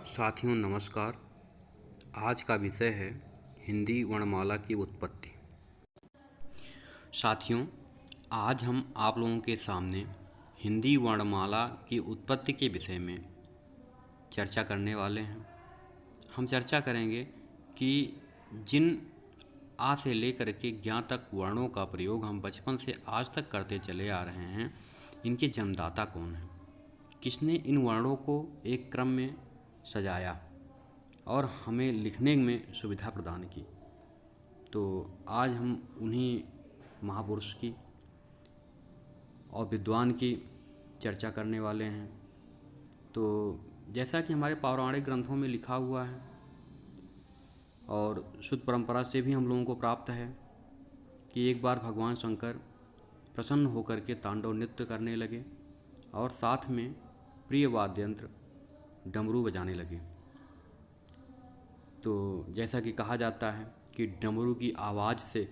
साथियों नमस्कार। आज का विषय है हिंदी वर्णमाला की उत्पत्ति। साथियों, आज हम आप लोगों के सामने हिंदी वर्णमाला की उत्पत्ति के विषय में चर्चा करने वाले हैं। हम चर्चा करेंगे कि जिन आ से लेकर के ज्ञा तक वर्णों का प्रयोग हम बचपन से आज तक करते चले आ रहे हैं, इनके जन्मदाता कौन हैं, किसने इन वर्णों को एक क्रम में सजाया और हमें लिखने में सुविधा प्रदान की। तो आज हम उन्हीं महापुरुष की और विद्वान की चर्चा करने वाले हैं। तो जैसा कि हमारे पौराणिक ग्रंथों में लिखा हुआ है और शुद्ध परंपरा से भी हम लोगों को प्राप्त है कि एक बार भगवान शंकर प्रसन्न होकर के तांडव नृत्य करने लगे और साथ में प्रिय वाद्य यंत्र डमरू बजाने लगे। तो जैसा कि कहा जाता है कि डमरू की आवाज़ से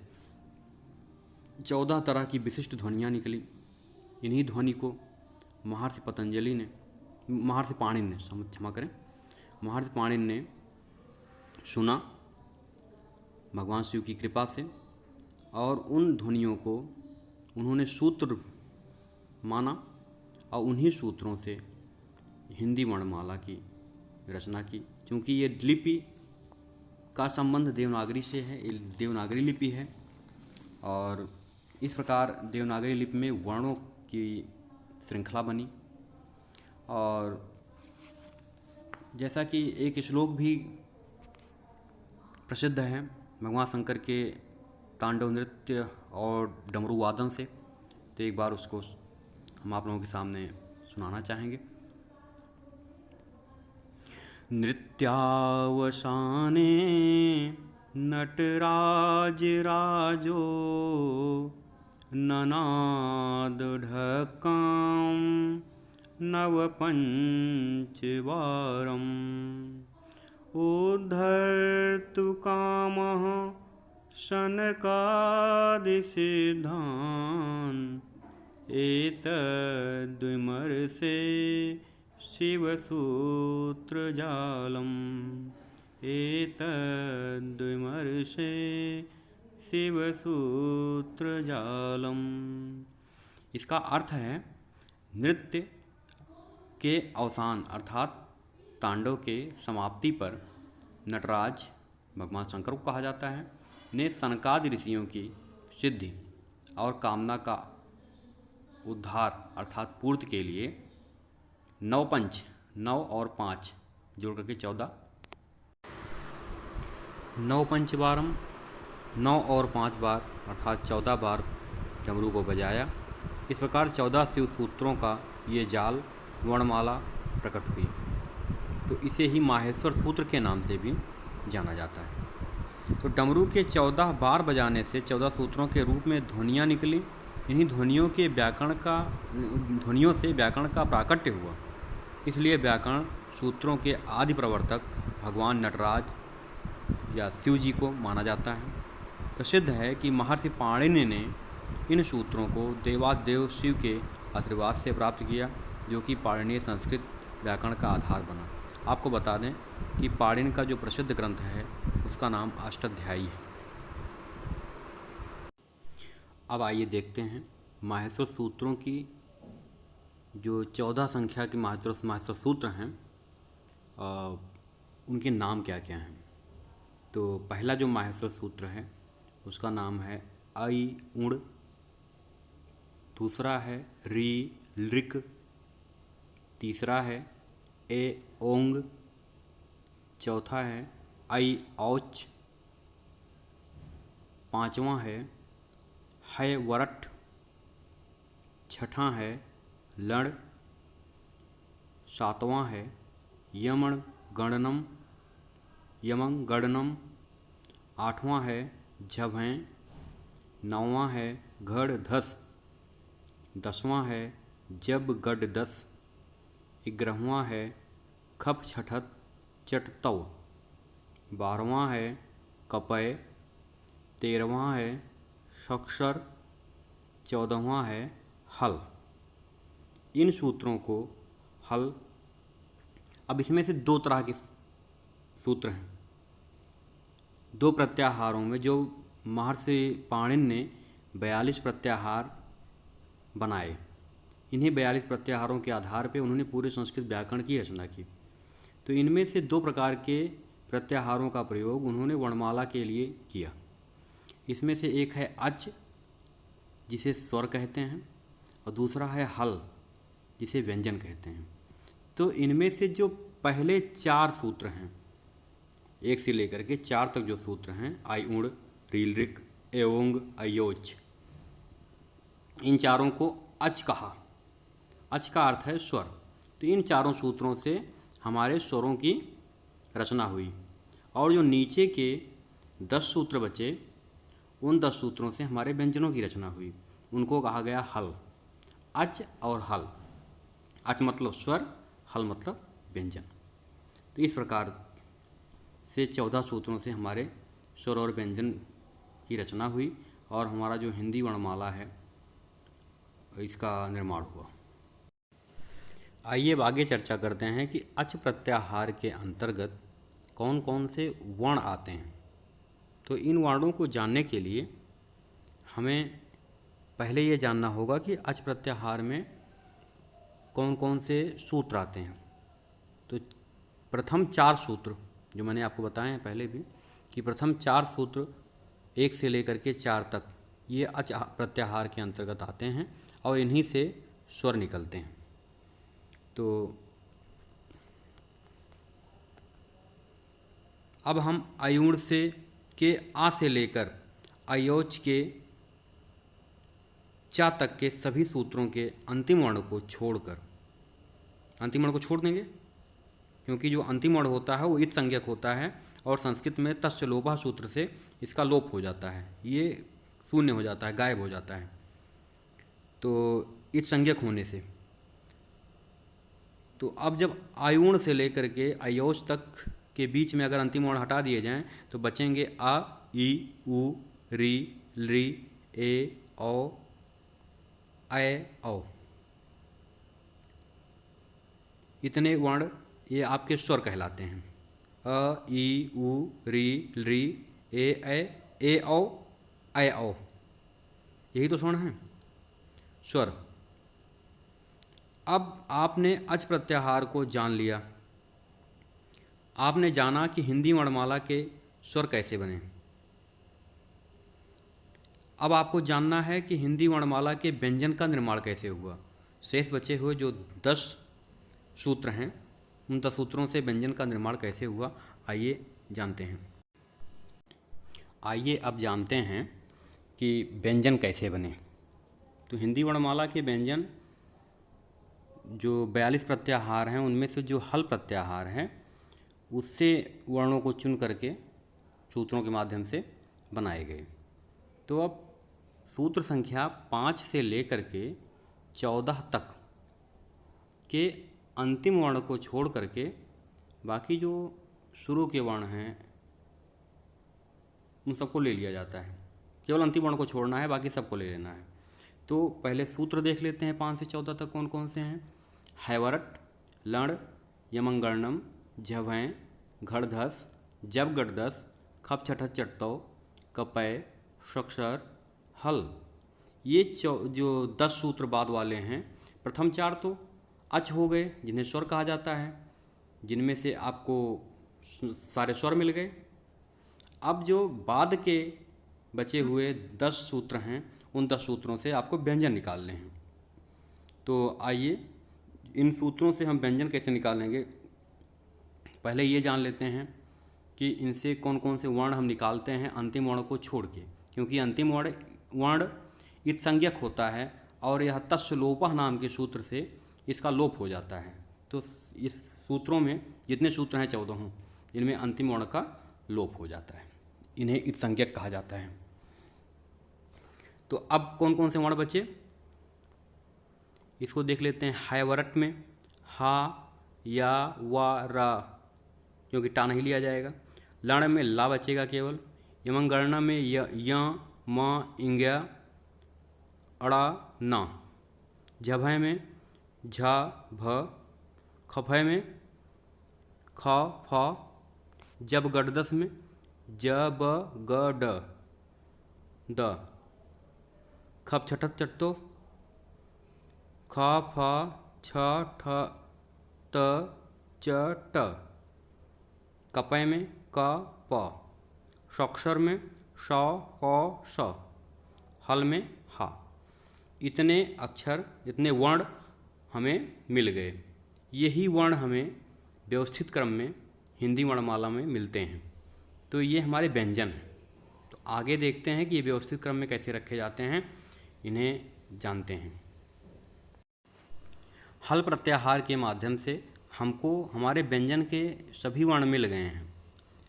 14 तरह की विशिष्ट ध्वनियाँ निकली। इन्हीं ध्वनि को महर्षि पाणिनि ने सुना भगवान शिव की कृपा से, और उन ध्वनियों को उन्होंने सूत्र माना और उन्हीं सूत्रों से हिंदी वर्णमाला की रचना की। क्योंकि ये लिपि का संबंध देवनागरी से है, ये देवनागरी लिपि है, और इस प्रकार देवनागरी लिपि में वर्णों की श्रृंखला बनी। और जैसा कि एक श्लोक भी प्रसिद्ध है भगवान शंकर के तांडव नृत्य और डमरू वादन से, तो एक बार उसको हम आप लोगों के सामने सुनाना चाहेंगे। नृत्यावसाने नटराज राजो ननाद ढक्कां नवपञ्चवारम् उद्धर्तु कामः शनकादिसिद्धान् एतद्विमर्शे शिवसूत्रजालम् एतद्विमर्शे शिवसूत्रजालम्। इसका अर्थ है नृत्य के अवसान अर्थात तांडव के समाप्ति पर नटराज, भगवान शंकर को कहा जाता है, ने सनकादि ऋषियों की सिद्धि और कामना का उद्धार अर्थात पूर्ति के लिए 9 और 5 जोड़ करके 14 9 पंचवारम 9 और 5 बार अर्थात 14 बार डमरू को बजाया। इस प्रकार 14 शिव सूत्रों का ये जाल वर्णमाला प्रकट हुई। तो इसे ही माहेश्वर सूत्र के नाम से भी जाना जाता है। तो डमरू के 14 बार बजाने से 14 सूत्रों के रूप में ध्वनियाँ निकली। इन्हीं ध्वनियों से व्याकरण का प्राकट्य हुआ। इसलिए व्याकरण सूत्रों के आदि प्रवर्तक भगवान नटराज या शिव जी को माना जाता है। प्रसिद्ध है कि महर्षि पाणिनि ने इन सूत्रों को देवादेव शिव के आशीर्वाद से प्राप्त किया, जो कि पाणिनीय संस्कृत व्याकरण का आधार बना। आपको बता दें कि पाणिनि का जो प्रसिद्ध ग्रंथ है उसका नाम अष्टाध्यायी है। अब आइए देखते हैं माहेश्वर सूत्रों की जो 14 संख्या के माहेश्वर सूत्र हैं उनके नाम क्या क्या हैं। तो पहला जो माहेश्वर सूत्र है उसका नाम है आई उण, दूसरा है री लृक, तीसरा है ए ओंग, चौथा है आई औच, पांचवा है वरट, छठा है लड़, सातवां है यमण गणनम, आठवां है झभें, नौवां है घड़ धस, 10वां है जब गड दस, 11वां है खप छठत चटतव, 12वां है कपय, 13वां है शक्षर, 14वां है हल। इन सूत्रों को हल अब इसमें से दो तरह के सूत्र हैं, दो प्रत्याहारों में जो महर्षि पाणिनि ने 42 प्रत्याहार बनाए। इन्हीं 42 प्रत्याहारों के आधार पर उन्होंने पूरे संस्कृत व्याकरण की रचना की। तो इनमें से दो प्रकार के प्रत्याहारों का प्रयोग उन्होंने वर्णमाला के लिए किया। इसमें से एक है अच, जिसे स्वर कहते हैं, और दूसरा है हल, जिसे व्यंजन कहते हैं। तो इनमें से जो पहले 4 सूत्र हैं, 1 से लेकर के 4 तक जो सूत्र हैं, आई उण, रील ऋक, एओंग, अयोच, इन चारों को अच कहा। अच का अर्थ है स्वर। तो इन चारों सूत्रों से हमारे स्वरों की रचना हुई, और जो नीचे के 10 सूत्र बचे, उन 10 सूत्रों से हमारे व्यंजनों की रचना हुई। उनको कहा गया हल। अच और हल, अच मतलब स्वर, हल मतलब व्यंजन। तो इस प्रकार से 14 सूत्रों से हमारे स्वर और व्यंजन की रचना हुई, और हमारा जो हिंदी वर्णमाला है इसका निर्माण हुआ। आइए अब आगे चर्चा करते हैं कि अच प्रत्याहार के अंतर्गत कौन कौन से वर्ण आते हैं। तो इन वर्णों को जानने के लिए हमें पहले ये जानना होगा कि अच प्रत्याहार में कौन कौन से सूत्र आते हैं। तो प्रथम 4 सूत्र जो मैंने आपको बताए हैं पहले भी, कि प्रथम 4 सूत्र 1 से लेकर के 4 तक ये अच प्रत्याहार के अंतर्गत आते हैं, और इन्हीं से स्वर निकलते हैं। तो अब हम अयूण से लेकर अयोच के चा तक के सभी सूत्रों के अंतिम वर्ण को छोड़कर, अंतिम वर्ण को छोड़ देंगे, क्योंकि जो अंतिम वर्ण होता है वो इत संज्ञक होता है, और संस्कृत में तस्य लोपः सूत्र से इसका लोप हो जाता है, ये शून्य हो जाता है, गायब हो जाता है। तो इत संज्ञक होने से, तो अब जब आयुण से लेकर के अयोच तक के बीच में अगर अंतिम वर्ण हटा दिए जाएं तो बचेंगे आ, ई, उ, री, ली, ए, औ, ऐ, औ। इतने वर्ण ये आपके स्वर कहलाते हैं। अ, ई, उ, री, ली, ए, औ, ऐ, औ, यही तो स्वर्ण हैं, स्वर। अब आपने अच प्रत्याहार को जान लिया, आपने जाना कि हिंदी वर्णमाला के स्वर कैसे बने। अब आपको जानना है कि हिंदी वर्णमाला के व्यंजन का निर्माण कैसे हुआ। शेष बचे हुए जो 10 सूत्र हैं, उन 10 सूत्रों से व्यंजन का निर्माण कैसे हुआ, आइए जानते हैं। आइए अब जानते हैं कि व्यंजन कैसे बने। तो हिंदी वर्णमाला के व्यंजन जो 42 प्रत्याहार हैं, उनमें से जो हल प्रत्याहार हैं उससे वर्णों को चुन करके सूत्रों के माध्यम से बनाए गए। तो अब सूत्र संख्या 5 से लेकर के 14 तक के अंतिम वर्ण को छोड़ करके बाकी जो शुरू के वर्ण हैं उन सबको ले लिया जाता है। केवल अंतिम वर्ण को छोड़ना है, बाकी सबको ले लेना है। तो पहले सूत्र देख लेते हैं 5 से 14 तक कौन कौन से हैं। हैवरट, लण, यमंगर्णम, झभय, घड़धस, जब गड़दस, खप छठत चटतौ, कपय, शक्षर, हल। ये जो 10 सूत्र बाद वाले हैं, प्रथम 4 तो अच हो गए जिन्हें स्वर कहा जाता है, जिनमें से आपको सारे स्वर मिल गए। अब जो बाद के बचे हुए 10 सूत्र हैं, उन 10 सूत्रों से आपको व्यंजन निकालने हैं। तो आइए इन सूत्रों से हम व्यंजन कैसे निकालेंगे, पहले ये जान लेते हैं कि इनसे कौन कौन से वर्ण हम निकालते हैं अंतिम वर्ण को छोड़ के, क्योंकि अंतिम वर्ण इत संज्ञक होता है और यह तस्य लोपः नाम के सूत्र से इसका लोप हो जाता है। तो इस सूत्रों में जितने सूत्र हैं 14, इनमें अंतिम वर्ण का लोप हो जाता है, इन्हें इत संज्ञक कहा जाता है। तो अब कौन कौन से वर्ण बचे इसको देख लेते हैं। हैवरट में हा, या, वा, रा, क्योंकि टा नहीं लिया जाएगा। लण में ला बचेगा केवल। यमंगणना में य, म, इंग्या, अड़ा, ना। झभय में झा, भ। खफय में ख फ, जब गडदस में जब ग ड द, खप छठत चट्टो ख फ छ ठ त च ट, कपय में क प, शक्षर में श क स, हल में हा। इतने अक्षर, इतने वर्ण हमें मिल गए। यही वर्ण हमें व्यवस्थित क्रम में हिंदी वर्णमाला में मिलते हैं। तो ये हमारे व्यंजन हैं। तो आगे देखते हैं कि ये व्यवस्थित क्रम में कैसे रखे जाते हैं, इन्हें जानते हैं। हल प्रत्याहार के माध्यम से हमको हमारे व्यंजन के सभी वर्ण मिल गए हैं,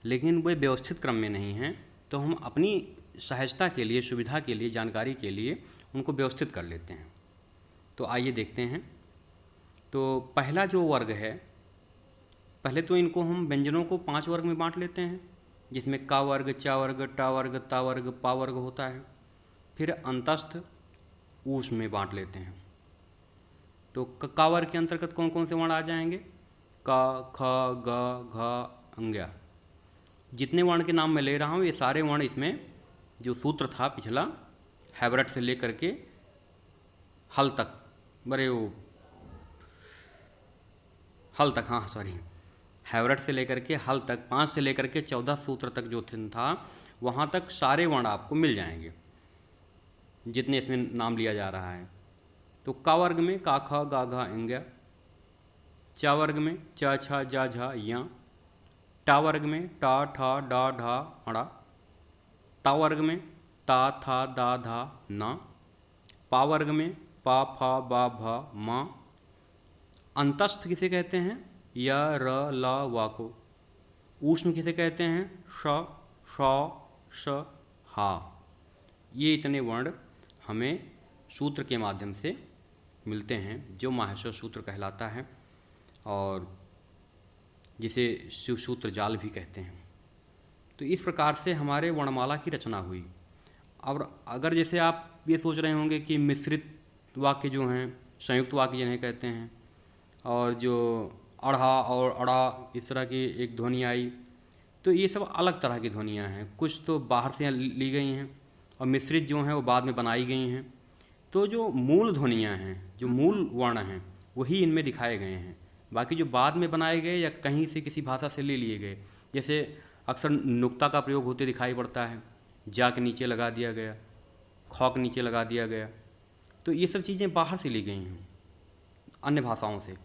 लेकिन वे व्यवस्थित क्रम में नहीं हैं। तो हम अपनी सहजता के लिए, सुविधा के लिए, जानकारी के लिए उनको व्यवस्थित कर लेते हैं। तो आइए देखते हैं। तो पहला जो वर्ग है, पहले तो इनको हम व्यंजनों को 5 वर्ग में बांट लेते हैं, जिसमें का वर्ग, चा वर्ग, टा वर्ग, ता वर्ग, पा वर्ग होता है। फिर अंतस्थ ऊष्म में बांट लेते हैं। तो का वर्ग के अंतर्गत कौन कौन से वर्ण आ जाएंगे? का, ख, ग, घ, अंग्या। जितने वर्ण के नाम मैं ले रहा हूँ ये सारे वर्ण इसमें जो सूत्र था पिछला, हैवरट से लेकर के हल तक, हल तक, हाँ सॉरी, हैवरट से लेकर के हल तक 5 से लेकर के 14 सूत्र तक जो था, वहाँ तक सारे वर्ण आपको मिल जाएंगे जितने इसमें नाम लिया जा रहा है। तो का वर्ग में का, ख, गा, घा, अंग्या। चा वर्ग में चा, छा, जा, झा, या। टा वर्ग में टा, ठा, डा, ढा, अड़ा। ता वर्ग में ता, था, दा, धा, ना। पा वर्ग में पा, फा, बा, भा, मा। अंतस्थ किसे कहते हैं? या, र, ला, वा को। ऊष्म किसे कहते हैं? श, श, श, हा। ये इतने वर्ण हमें सूत्र के माध्यम से मिलते हैं, जो माहेश्वर सूत्र कहलाता है और जिसे शिव सूत्र जाल भी कहते हैं। तो इस प्रकार से हमारे वर्णमाला की रचना हुई। और अगर जैसे आप ये सोच रहे होंगे कि मिश्रित वाक्य जो हैं, संयुक्त वाक्य जिन्हें कहते हैं, और जो अढ़ा और अड़ा इस तरह की एक ध्वनि आई, तो ये सब अलग तरह की ध्वनियाँ हैं। कुछ तो बाहर से ली गई हैं और मिश्रित जो हैं वो बाद में बनाई गई हैं। तो जो मूल ध्वनियाँ हैं, जो मूल वर्ण हैं, वही इनमें दिखाए गए हैं। बाकी जो बाद में बनाए गए या कहीं से किसी भाषा से ले लिए गए, जैसे अक्सर नुक्ता का प्रयोग होते दिखाई पड़ता है, जा के नीचे लगा दिया गया, खौ के नीचे लगा दिया गया। तो ये सब चीज़ें बाहर से ली गई हैं अन्य भाषाओं से।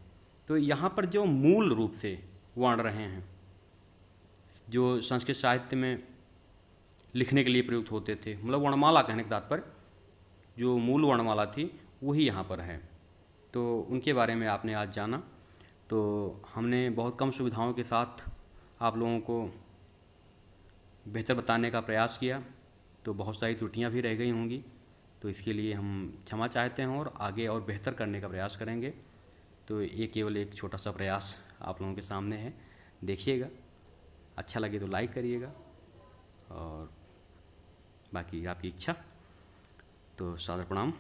तो यहाँ पर जो मूल रूप से वर्ण रहे हैं, जो संस्कृत साहित्य में लिखने के लिए प्रयुक्त होते थे, मतलब वर्णमाला कहने के तात्पर्य, जो मूल वर्णमाला थी वही यहाँ पर है। तो उनके बारे में आपने आज जाना। तो हमने बहुत कम सुविधाओं के साथ आप लोगों को बेहतर बताने का प्रयास किया, तो बहुत सारी त्रुटियाँ भी रह गई होंगी, तो इसके लिए हम क्षमा चाहते हैं और आगे और बेहतर करने का प्रयास करेंगे। तो ये केवल एक छोटा सा प्रयास आप लोगों के सामने है, देखिएगा। अच्छा लगे तो लाइक करिएगा, और बाकी आपकी इच्छा। तो सादर प्रणाम।